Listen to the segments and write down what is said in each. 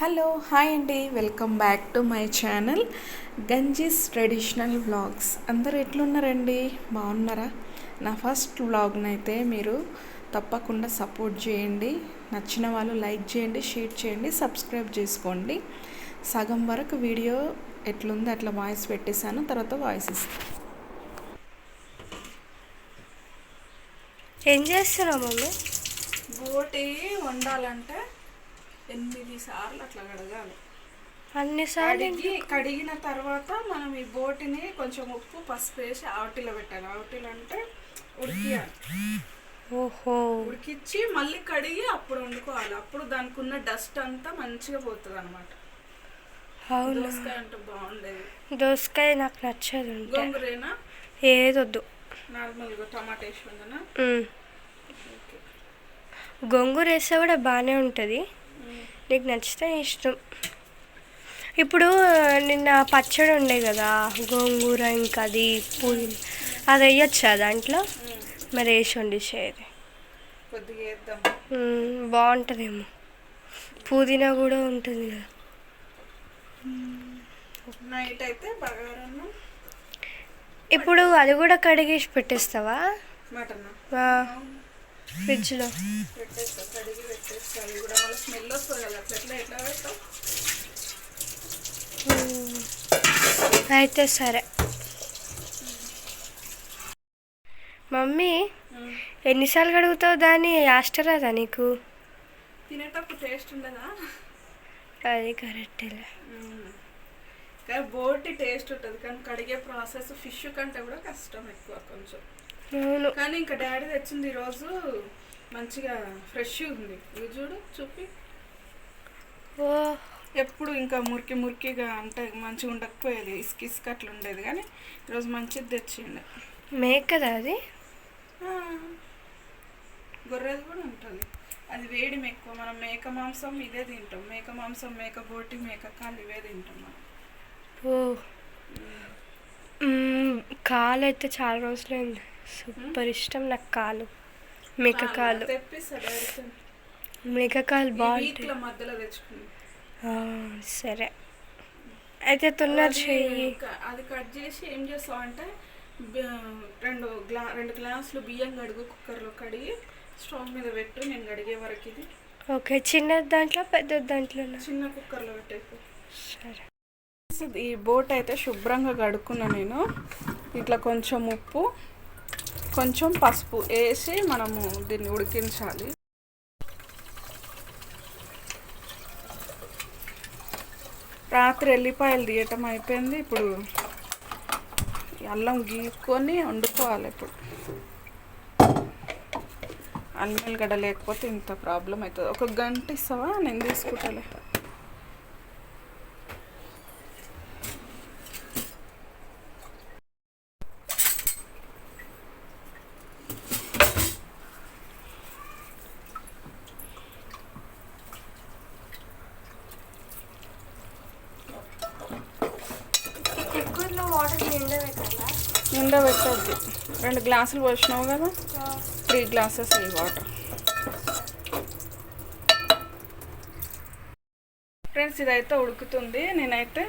Hello hi అండి, welcome back to my channel Ganji's traditional vlogs. అందరూ ఎట్లున్నారండి? బాగున్నారా? నా ఫస్ట్ వ్లాగ్ని అయితే మీరు తప్పకుండా సపోర్ట్ చేయండి. నచ్చిన వాళ్ళు లైక్ చేయండి, షేర్ చేయండి, సబ్స్క్రైబ్ చేసుకోండి. సగం వరకు వీడియో ఎట్లుందో అట్లా వాయిస్ పెట్టేశాను, తర్వాత వాయిస్ ఇస్తాను. ఏం చేస్తున్నావు మమ్మీ? బోటి వండాలంటే 8 సార్లు అట్లా కడగాలి. అన్నిసార్లు కడిగిన తర్వాత మనం ఈ బోటిని కొంచెం ఉప్పు పసుపు వేసి ఆవటిలో పెట్టాలి. ఆవటిలో అంటే ఉడికియాలి. ఓహో, ఉడికిచ్చి మళ్ళీ కడిగి అప్పుడు వండుకోవాలి. అప్పుడు దానికి ఉన్న డస్ట్ అంతా మంచిగా పోతుంది అనమాట. దోసకాయ అంటే బాగుండేది. దోసకాయ నాకు నచ్చదు. గోంగూరేనా? ఏదొద్దు, నార్మల్గా టమాటా వేసి వందనా? గోంగూర వేస్తే కూడా బాగానే ఉంటుంది. నీకు నచ్చితే ఇష్టం. ఇప్పుడు నిన్న పచ్చడి ఉండే కదా, గోంగూర ఇంకా అది పుదీనా, అది వేయచ్చా దాంట్లో? మరి వేసి వండిసేది కొద్దిగా వేద్దాం, బాగుంటుందేమో. పుదీనా కూడా ఉంటుంది కదా. నైట్ అయితే బగారన్నం. ఇప్పుడు అది కూడా కడిగేసి పెట్టేస్తావా? మటన్ ఫ్రిడ్జ్లో పెట్టేస్తా, కడిగి పెట్టేస్తా. అది కూడా మళ్ళీ స్మెల్ వస్తుంది కదా, అట్లా ఎట్లా పెడతావు? అయితే సరే. మమ్మీ, ఎన్నిసార్లు కడుగుతావు దాన్ని? ఆస్టరాదా నీకు? తినేటప్పుడు టేస్ట్ ఉండదా? అది కరెక్టేలే. కానీ బోటి టేస్ట్ ఉంటుంది, కానీ కడిగే ప్రాసెస్ ఫిష్ కంటే కూడా కష్టం ఎక్కువ కొంచెం. కానీ ఇంకా డాడీ తెచ్చింది ఈరోజు మంచిగా ఫ్రెష్గా ఉంది. ఇవి చూడు, చూపి. ఎప్పుడు ఇంకా మురికి మురికిగా అంటే మంచిగా ఉండకపోయేది, ఇసుక ఇసుక అట్లా ఉండేది. కానీ ఈరోజు మంచిది తెచ్చిండు. మేకదా అది? గొర్రెది కూడా ఉంటుంది. అది వేడి ఎక్కువ. మనం మేక మాంసం ఇదే తింటాం. మేక మాంసం, మేక బోటి, మేక కాలు ఇవే తింటాం మనం. కాలు అయితే చాలా రోజులైంది. సూపర్ ఇష్టం నాకు కాలు, మేక కాలు. తెప్పిస్తాడు, మేక కాలు బాగుంటుంది. మధ్యలో తెచ్చుకుంది. సరే అయితే తొందర చెయ్యి. అది కట్ చేసి ఏం చేస్తావు అంటే, రెండు గ్లాసులు బియ్యం కడుగు, కుక్కర్లో కడిగి స్టవ్ మీద పెట్టు. నేను కడిగే వరకు ఇది. ఓకే, చిన్న దాంట్లో పెద్ద దాంట్లో? చిన్న కుక్కర్లో పెట్టేకు. సరే. ఈ బోట్ అయితే శుభ్రంగా కడుక్కున్నా నేను. ఇట్లా కొంచెం ఉప్పు, కొంచెం పసుపు వేసి మనము దీన్ని ఉడికించాలి. రాత్రి ఎల్లిపాయలు తీయటం అయిపోయింది. ఇప్పుడు అల్లం గీక్కొని వండుకోవాలి. ఇప్పుడు అల్లం ఎల్లిగడ్డ లేకపోతే ఇంత ప్రాబ్లం అవుతుంది. ఒక గంట ఇస్తావా? నేను తీసుకుంటాలే. కుక్కర్లో వాటర్ నిండా పెట్టద్దు. 2 గ్లాసులు పోసినావు కదా, 3 గ్లాసెస్ ఈ వాటర్. ఫ్రెండ్స్, ఇదైతే ఉడుకుతుంది. నేనైతే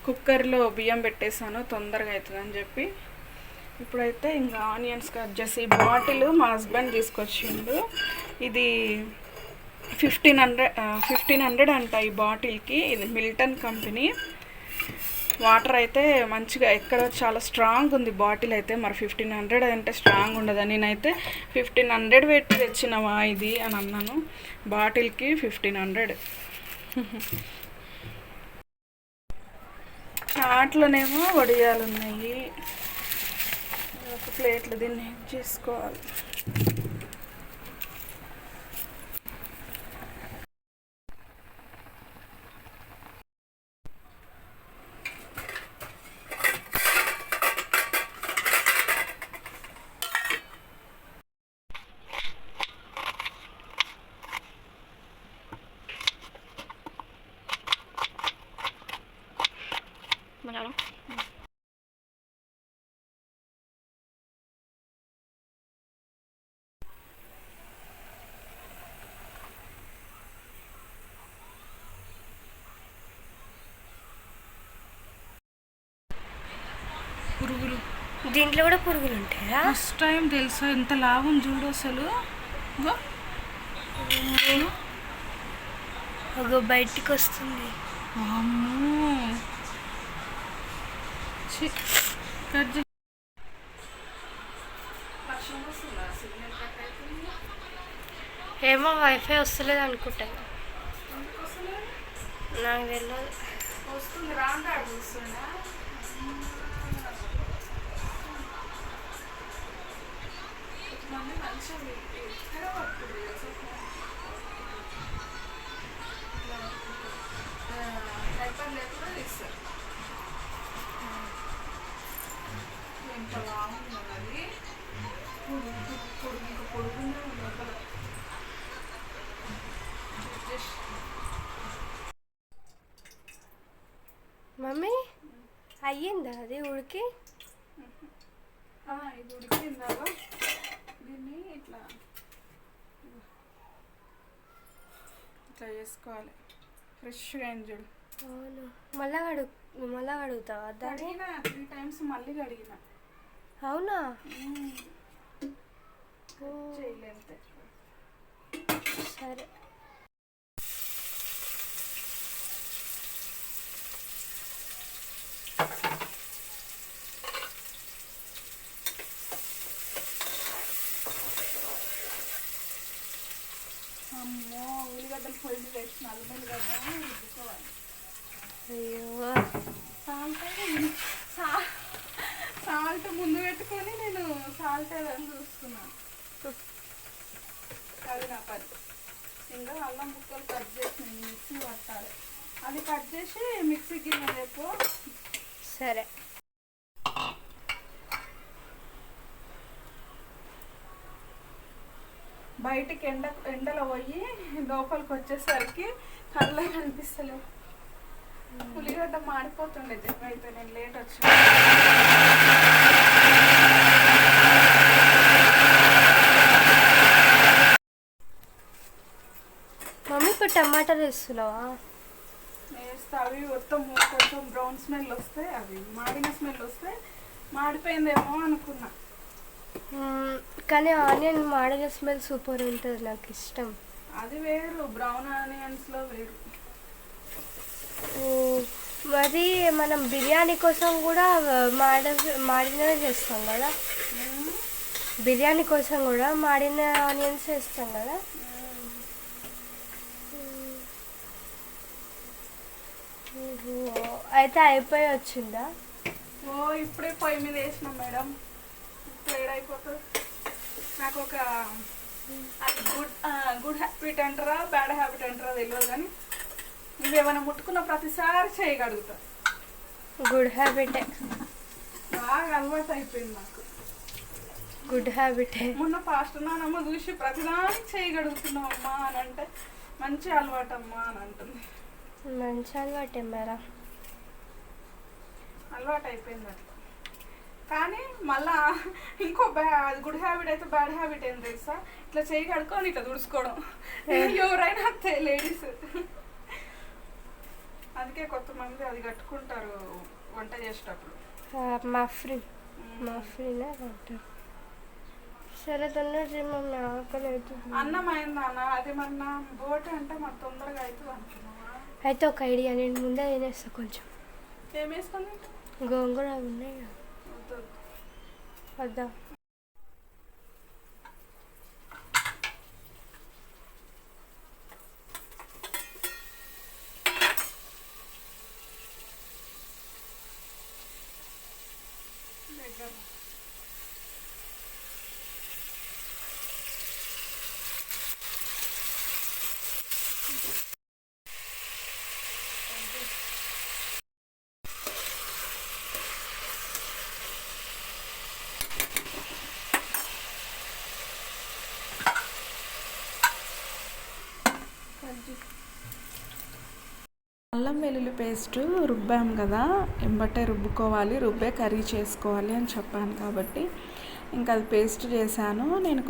కుక్కర్లో బియ్యం పెట్టేశాను, తొందరగా అవుతుందని చెప్పి. ఇప్పుడైతే ఇంకా ఆనియన్స్ కట్ చేసి, ఈ బాటిల్ మా హస్బెండ్ తీసుకొచ్చిండు. ఇది 1500 అంట ఈ బాటిల్కి. ఇది మిల్టన్ కంపెనీ. వాటర్ అయితే మంచిగా ఎక్కడ చాలా స్ట్రాంగ్ ఉంది బాటిల్ అయితే. మరి 1500 అంటే స్ట్రాంగ్ ఉండదు. నేనైతే 1500 పెట్టి తెచ్చినవా ఇది అని అన్నాను. బాటిల్కి 1500. చాట్లోనేమో వడియాలు ఉన్నాయి. ఒక ప్లేట్లో దీన్ని చేసుకోవాలి. దీంట్లో కూడా పురుగులు ఉంటాయా? ఫస్ట్ టైం తెలుసా, ఎంత లాభం చూడు అసలు. అగో బయటికి వస్తుంది. అమ్మో, కట్ చేయి. ఏమో వైఫై వస్తలేదు అనుకుంటా, నాకు తెలియదు. వస్తుంది, రాండాడు చూస్తుందా. ఎంత బాగుంది పొడుగునే ఉంది లోపల. మమ్మీ అయ్యిందా అది ఉడికి? ఇది ఉడికిందాలో దీన్ని ఇట్లా ఇట్లా చేసుకోవాలి. ఫ్రెష్గా అయింది చూడు. అవును, మళ్ళా కడుగుతావా దాన్ని? కడిగిన 3 times మళ్ళీ కడిగిన. అవునా? చేయలేంతే. సరే. అమ్మో, ఉల్లిగడ్డలు పొయ్యి వేసి నల్లగడ్డ రుబ్బుకోవాలి. అయ్యో, సాల్ట్ ముందు పెట్టుకొని నేను సాల్ట్ ఏదని చూస్తున్నాను. అది నా పని. ఇంకా అల్లం ముక్కలు కట్ చేసి మిక్సీ పట్టాలి. అది కట్ చేసి మిక్సీ గిన్నె రేపు. సరే. బయటికి ఎండలో పోయి లోపలికి వచ్చేసరికి కళ్ళే కనిపిస్తలేవు. ఉల్లిగడ్డ మాడిపోతుండే అయితే నేను లేట్ వచ్చి. మమ్మీ ఇప్పుడు టమాటాలు వేస్తున్నావా? వేస్తా. అవి మొత్తం కొంచెం బ్రౌన్ స్మెల్ వస్తే, అవి మాడిన స్మెల్ వస్తే మాడిపోయిందేమో అనుకున్నా. కానీ ఆనియన్ మాడిన స్మెల్ సూపర్ ఉంటుంది, నాకు ఇష్టం. అది వేరు, బ్రౌన్ ఆనియన్స్లో వేరు. మరి మనం బిర్యానీ కోసం కూడా మాడినవే చేస్తాం కదా. బిర్యానీ కోసం కూడా మాడిన ఆనియన్స్ వేస్తాం కదా. అయితే అయిపోయి వచ్చిందా? ఇప్పుడే పొయ్యి మీద వేసినాం మేడం. ఏడైపోతుంది. నాకు ఒక గుడ్ హ్యాబిట్ అంటారా బ్యాడ్ హ్యాబిట్ అంటారా తెలియదు, కానీ నువ్వేమైనా ముట్టుకున్న ప్రతిసారి చేయగలుగుతా. గుడ్ హ్యాబిటే, బాగా అలవాటు అయిపోయింది నాకు. గుడ్ హ్యాబిటే. మొన్న పాస్టర్ నానమ్మ చూసి ప్రతిదానికి చేయగలుగుతున్నావు అమ్మా అని అంటే మంచి అలవాటు అమ్మా అని అంటుంది. మంచి అలవాటే మేరా, అలవాటు అయిపోయింది అట్లా. కానీ మళ్ళా ఇంకో గుడ్ హ్యాబిట్ అయితే బ్యాడ్ హ్యాబిట్ ఏం తెలుసా, ఇట్లా చేయి కడుక్కొని ఇట్లా తుడుచుకోవడం. ఎవరైనా అంతే లేడీస్. అందుకే కొంతమంది అది కట్టుకుంటారు వంట చేసేటప్పుడు. మఫ్రీనే అంటారు. సరే తొందరగా మమ్మీ, ఆకలి అవుతుంది. అన్నం అయిందా అన్న? అది మన బోటి అంటే మాకు తొందరగా అవుతుంది అనుకున్నావా? అయితే ఒక ఐడియా, నేను ముందే తినేస్తా కొంచెం. ఏం వేసుకొని? గోంగూర ఉన్నాయి కదా, వద్దా? అల్లం వెల్లుల్లి పేస్ట్ రుబ్బాం కదా, ఎంబటే రుబ్బుకోవాలి, రుబ్బే కర్రీ చేసుకోవాలి అని చెప్పాను. కాబట్టి ఇంకా అది పేస్ట్ చేశాను. నేను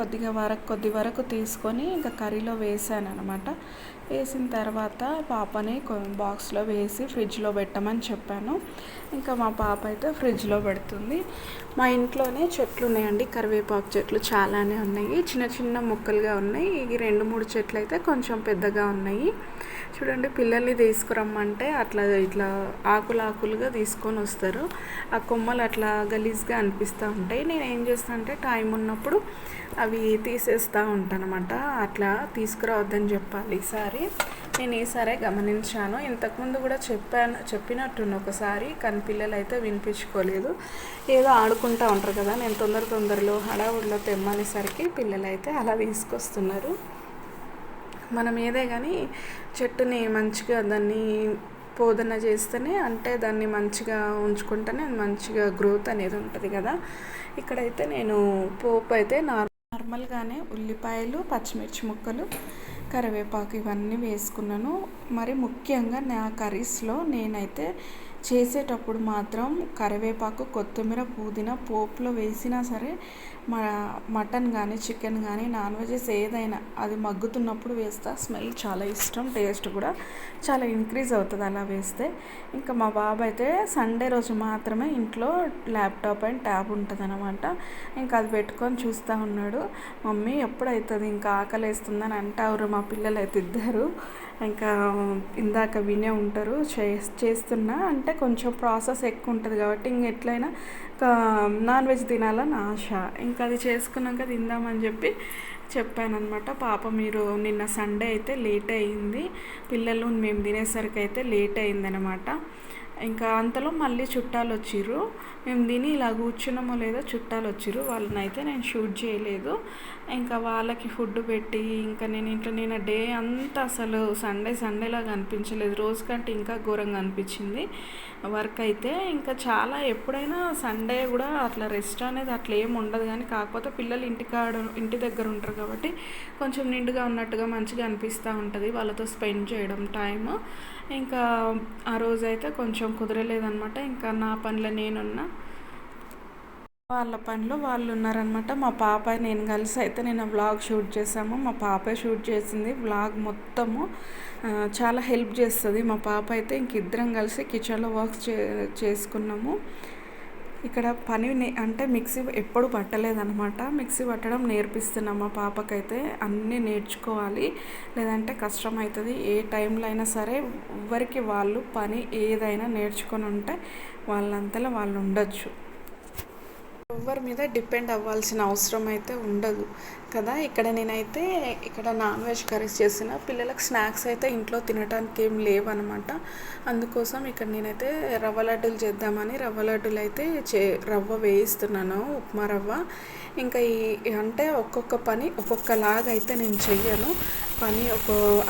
కొద్ది వరకు తీసుకొని ఇంకా కర్రీలో వేసాను అనమాట. వేసిన తర్వాత పాపని బాక్స్లో వేసి ఫ్రిడ్జ్లో పెట్టమని చెప్పాను. ఇంకా మా పాప అయితే ఫ్రిడ్జ్లో పెడుతుంది. మా ఇంట్లోనే చెట్లు ఉన్నాయండి, కరివేపాకు చెట్లు చాలానే ఉన్నాయి. చిన్న చిన్న మొక్కలుగా ఉన్నాయి. ఈ 2-3 చెట్లు అయితే కొంచెం పెద్దగా ఉన్నాయి. చూడండి, పిల్లల్ని తీసుకురమ్మంటే ఇట్లా ఆకులుగా తీసుకొని వస్తారు. ఆ కొమ్మలు అట్లా గలీజ్గా అనిపిస్తూ ఉంటాయి. నేను ఏం చేస్తాను అంటే టైం ఉన్నప్పుడు అవి తీసేస్తూ ఉంటాను అనమాట. అట్లా తీసుకురావద్దని చెప్పాలి. నేను ఈసారి గమనించాను. ఇంతకుముందు కూడా చెప్పినట్టుంది ఒకసారి, కానీ పిల్లలు అయితే వినిపించుకోలేదు. ఏదో ఆడుకుంటూ ఉంటారు కదా, నేను తొందరలో హడావుడిలో తెమ్మనేసరికి పిల్లలు అయితే అలా తీసుకొస్తున్నారు. మనం ఏదే కానీ చెట్టుని మంచిగా దాన్ని పోదన చేస్తేనే, అంటే దాన్ని మంచిగా ఉంచుకుంటేనే మంచిగా గ్రోత్ అనేది ఉంటుంది కదా. ఇక్కడైతే నేను పోపు అయితే నార్మల్గానే ఉల్లిపాయలు, పచ్చిమిర్చి ముక్కలు, కరివేపాకు ఇవన్నీ వేసుకున్నాను. మరి ముఖ్యంగా నా కర్రీస్లో నేనైతే చేసేటప్పుడు మాత్రం కరివేపాకు, కొత్తిమీర, పుదీనా పోపులో వేసినా సరే, మటన్ కానీ చికెన్ కానీ నాన్ వెజెస్ ఏదైనా అది మగ్గుతున్నప్పుడు వేస్తా. స్మెల్ చాలా ఇష్టం, టేస్ట్ కూడా చాలా ఇంక్రీజ్ అవుతుంది అలా వేస్తే. ఇంకా మా బాబు అయితే సండే రోజు మాత్రమే ఇంట్లో ల్యాప్టాప్ అండ్ ట్యాబ్ ఉంటుంది అనమాట. ఇంకా అది పెట్టుకొని చూస్తూ ఉన్నాడు. మమ్మీ ఎప్పుడవుతుంది, ఇంకా ఆకలి వేస్తుందని అంటారు మా పిల్లలు అయితే ఇద్దరు. ఇంకా ఇందాక వినే ఉంటారు చేస్తున్నా. అంటే కొంచెం ప్రాసెస్ ఎక్కువ ఉంటుంది కాబట్టి ఎట్లయినా నాన్ వెజ్ తినాలని ఆశ. ఇంకా అది చేసుకున్నాక తిందామని చెప్పాను అనమాట. పాప మీరు నిన్న సండే అయితే లేట్ అయింది, పిల్లలు మేము తినేసరికి అయితే లేట్ అయిందనమాట. ఇంకా అంతలో మళ్ళీ చుట్టాలు వచ్చిర్రు. మేము తిని ఇలా కూర్చున్నామో లేదో చుట్టాలు వచ్చిర్రు. వాళ్ళని అయితే నేను షూట్ చేయలేదు. ఇంకా వాళ్ళకి ఫుడ్ పెట్టి ఇంకా నేను డే అంతా అసలు సండేలాగా అనిపించలేదు. రోజు కంటే ఇంకా ఘోరంగా అనిపించింది వర్క్ అయితే. ఇంకా చాలా ఎప్పుడైనా సండే కూడా అట్లా రెస్ట్ అనేది అట్లా ఏమి ఉండదు. కానీ కాకపోతే పిల్లలు ఇంటి దగ్గర ఉంటారు కాబట్టి కొంచెం నిండుగా ఉన్నట్టుగా మంచిగా అనిపిస్తూ ఉంటుంది వాళ్ళతో స్పెండ్ చేయడం టైము. ఇంకా ఆ రోజైతే కొంచెం కుదరలేదనమాట. ఇంకా నా పనిలో నేనున్నా, వాళ్ళ పనిలో వాళ్ళు ఉన్నారనమాట. మా పాప నేను కలిసి అయితే నేను వ్లాగ్ షూట్ చేసాము. మా పాపే షూట్ చేసింది వ్లాగ్ మొత్తము. చాలా హెల్ప్ చేస్తుంది మా పాప అయితే. ఇద్దరం కలిసి కిచెన్లో వర్క్స్ చేసుకున్నాము. ఇక్కడ పని అంటే మిక్సీ ఎప్పుడు పట్టలేదనమాట. మిక్సీ పట్టడం నేర్పిస్తున్నాం మా పాపకైతే. అన్నీ నేర్చుకోవాలి, లేదంటే కష్టం అవుతుంది. ఏ టైంలో అయినా సరే ఎవరికి వాళ్ళు పని ఏదైనా నేర్చుకొని ఉంటే వాళ్ళంతలో వాళ్ళు ఉండొచ్చు. ఎవరి మీద డిపెండ్ అవ్వాల్సిన అవసరం అయితే ఉండదు కదా. నేనైతే నాన్ వెజ్ కర్రీస్ చేసిన పిల్లలకు స్నాక్స్ అయితే ఇంట్లో తినడానికి ఏం లేవన్నమాట. అందుకోసం నేనైతే రవ్వ లడ్డూలు చేద్దామని రవ్వ లడ్డూలు అయితే రవ్వ వేయిస్తున్నాను, ఉప్మా రవ్వ. ఇంకా అంటే ఒక్కొక్క పని ఒక్కొక్కలాగా అయితే నేను చెయ్యను.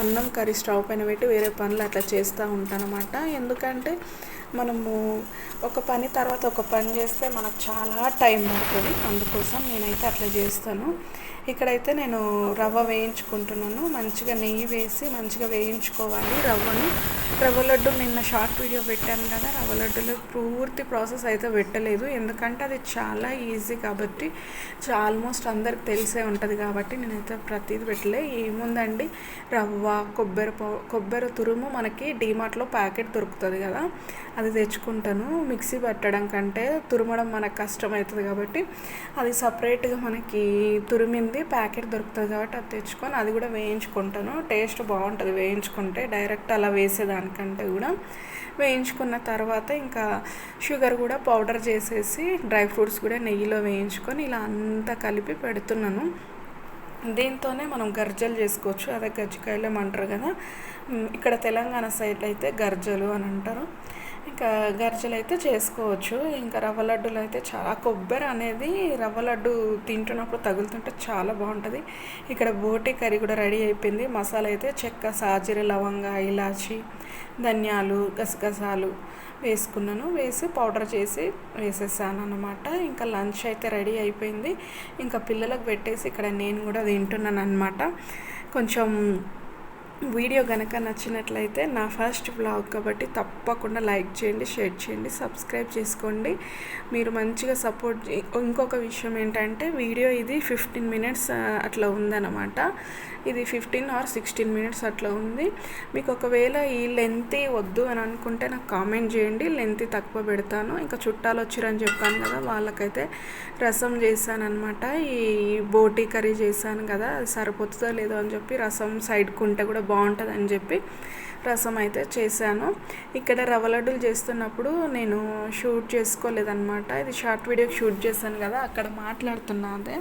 అన్నం కర్రీ స్టవ్ పైన పెట్టి వేరే పనులు అట్లా చేస్తూ ఉంటానన్నమాట. ఎందుకంటే మనము ఒక పని తర్వాత ఒక పని చేస్తే మనకు చాలా టైం పడుతుంది. అందుకోసం నేనైతే అట్లా చేస్తాను. ఇక్కడైతే నేను రవ్వ వేయించుకుంటున్నాను. మంచిగా నెయ్యి వేసి మంచిగా వేయించుకోవాలి రవ్వను. రవ్వ లడ్డు నిన్న షార్ట్ వీడియో పెట్టాను కదా, రవ్వ లడ్డులో పూర్తి ప్రాసెస్ అయితే పెట్టలేదు. ఎందుకంటే అది చాలా ఈజీ కాబట్టి, ఆల్మోస్ట్ అందరికి తెలిసే ఉంటుంది కాబట్టి నేనైతే ప్రతిదీ పెట్టలే. ఏముందండి, రవ్వ, కొబ్బరి తురుము మనకి డీమార్ట్లో ప్యాకెట్ దొరుకుతుంది కదా, అది తెచ్చుకుంటాను. మిక్సీ పట్టడం కంటే తురమడం మనకు కష్టమవుతుంది కాబట్టి అది సపరేట్గా మనకి తురిమింది ప్యాకెట్ దొరుకుతుంది కాబట్టి అది తెచ్చుకొని అది కూడా వేయించుకుంటాను. టేస్ట్ బాగుంటుంది వేయించుకుంటే, డైరెక్ట్ అలా వేసేదానికంటే కూడా. వేయించుకున్న తర్వాత ఇంకా షుగర్ కూడా పౌడర్ చేసేసి డ్రై ఫ్రూట్స్ కూడా నెయ్యిలో వేయించుకొని ఇలా అంతా కలిపి పెడుతున్నాను. దీంతోనే మనం గర్జలు చేసుకోవచ్చు. అదే గజ్జికాయలు ఏమంటారు కదా, ఇక్కడ తెలంగాణ సైడ్ అయితే గర్జలు అని అంటారు. ఇంకా గర్జలు అయితే చేసుకోవచ్చు. ఇంకా రవ్వ లడ్డూలు అయితే చాలా కొబ్బరి అనేది రవ్వ లడ్డు తింటున్నప్పుడు తగులుతుంటే చాలా బాగుంటుంది. ఇక్కడ బోటి కర్రీ కూడా రెడీ అయిపోయింది. మసాలా అయితే చెక్క, సాజీర, లవంగ, ఇలాచి, ధనియాలు, గసగసాలు వేసుకున్నాను. వేసి పౌడర్ చేసి వేసేసాను అన్నమాట. ఇంకా లంచ్ అయితే రెడీ అయిపోయింది. ఇంకా పిల్లలకు పెట్టేసి ఇక్కడ నేను కూడా తింటున్నాను అన్నమాట. కొంచెం వీడియో కనుక నచ్చినట్లయితే నా ఫస్ట్ వ్లాగ్ కాబట్టి తప్పకుండా లైక్ చేయండి, షేర్ చేయండి, సబ్స్క్రైబ్ చేసుకోండి. మీరు మంచిగా సపోర్ట్ ఇంకొక విషయం ఏంటంటే వీడియో ఇది 15 మినిట్స్ అట్లా ఉందన్నమాట. ఇది 15 or 16 మినిట్స్ అట్లా ఉంది. మీకు ఒకవేళ ఈ లెంత్ వద్దు అని అనుకుంటే నాకు కామెంట్ చేయండి, లెంత్ తక్కువ పెడతాను. ఇంకా చుట్టాలు వచ్చిరని చెప్పాను కదా, వాళ్ళకైతే రసం చేశాను అనమాట. ఈ బోటీ కర్రీ చేశాను కదా, అది సరిపోతుందో లేదో అని చెప్పి రసం సైడ్కు ఉంటే కూడా బాగుంటుంది అని చెప్పి రసం అయితే చేశాను. ఇక్కడ రవ్వ లడ్డూలు చేస్తున్నప్పుడు నేను షూట్ చేసుకోలేదన్నమాట. ఇది షార్ట్ వీడియోకి షూట్ చేశాను కదా, అక్కడ మాట్లాడుతున్నా అదే.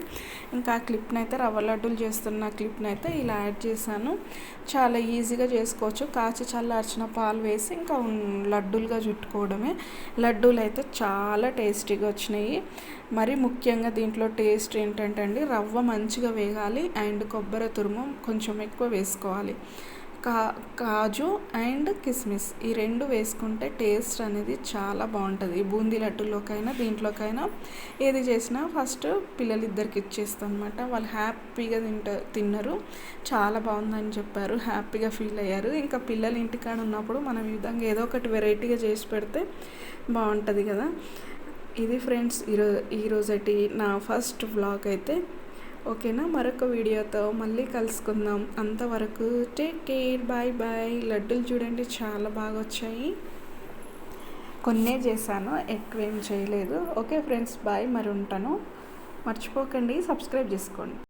ఇంకా ఆ క్లిప్ని అయితే రవ్వ లడ్డూలు చేస్తున్న క్లిప్ని అయితే ఇలా యాడ్ చేశాను. చాలా ఈజీగా చేసుకోవచ్చు. కాచి చల్లార్చిన పాలు వేసి ఇంకా లడ్డూలుగా చుట్టుకోవడమే. లడ్డూలు అయితే చాలా టేస్టీగా వచ్చినాయి. మరి ముఖ్యంగా దీంట్లో టేస్ట్ ఏంటంటే అండి, రవ్వ మంచిగా వేగాలి అండ్ కొబ్బరి తురుము కొంచెం ఎక్కువ వేసుకోవాలి. కాజు అండ్ కిస్మిస్ ఈ రెండు వేసుకుంటే టేస్ట్ అనేది చాలా బాగుంటుంది. బూందీ లడ్డూలోకైనా దీంట్లోకైనా ఏది చేసినా ఫస్ట్ పిల్లలిద్దరికి ఇచ్చేస్తాను అనమాట. వాళ్ళు హ్యాపీగా తిన్నారు. చాలా బాగుందని చెప్పారు, హ్యాపీగా ఫీల్ అయ్యారు. ఇంకా పిల్లలు ఇంటికాడ ఉన్నప్పుడు మనం ఈ విధంగా ఏదో ఒకటి వెరైటీగా చేసి పెడితే బాగుంటుంది కదా. ఇది ఫ్రెండ్స్ ఈరోజటి నా ఫస్ట్ వ్లాగ్ అయితే. ఓకేనా, మరొక వీడియోతో మళ్ళీ కలుసుకుందాం. అంతవరకు టేక్ కేర్, బాయ్ బాయ్. లడ్డూలు చూడండి చాలా బాగా వచ్చాయి. కొన్నే చేశాను, ఎక్కువేం చేయలేదు. Okay friends, bye. మరి ఉంటాను. మర్చిపోకండి, సబ్స్క్రైబ్ చేసుకోండి.